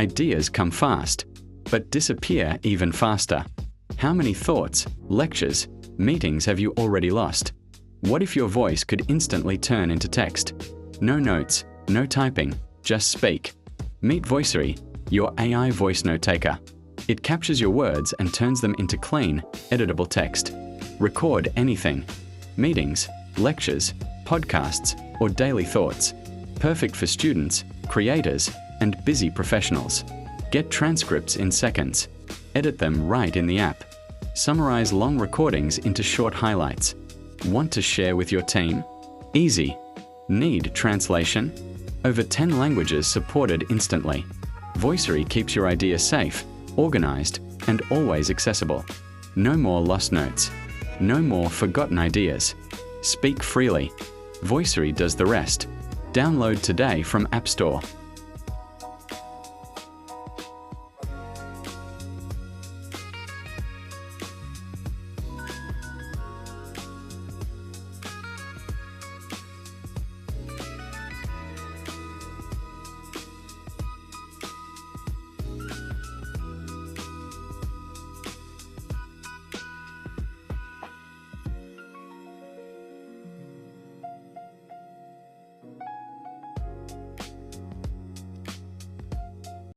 Ideas come fast, but disappear even faster. How many thoughts, lectures, meetings have you already lost? What if your voice could instantly turn into text? No notes, no typing, just speak. Meet Voicery, your AI voice note taker. It captures your words and turns them into clean, editable text. Record anything. Meetings, lectures, podcasts, or daily thoughts. Perfect for students, creators, and busy professionals. Get transcripts in seconds. Edit them right in the app. Summarize long recordings into short highlights. Want to share with your team? Easy. Need translation? Over 10 languages supported instantly. Voicery keeps your idea safe, organized, and always accessible. No more lost notes. No more forgotten ideas. Speak freely. Voicery does the rest. Download today from App Store.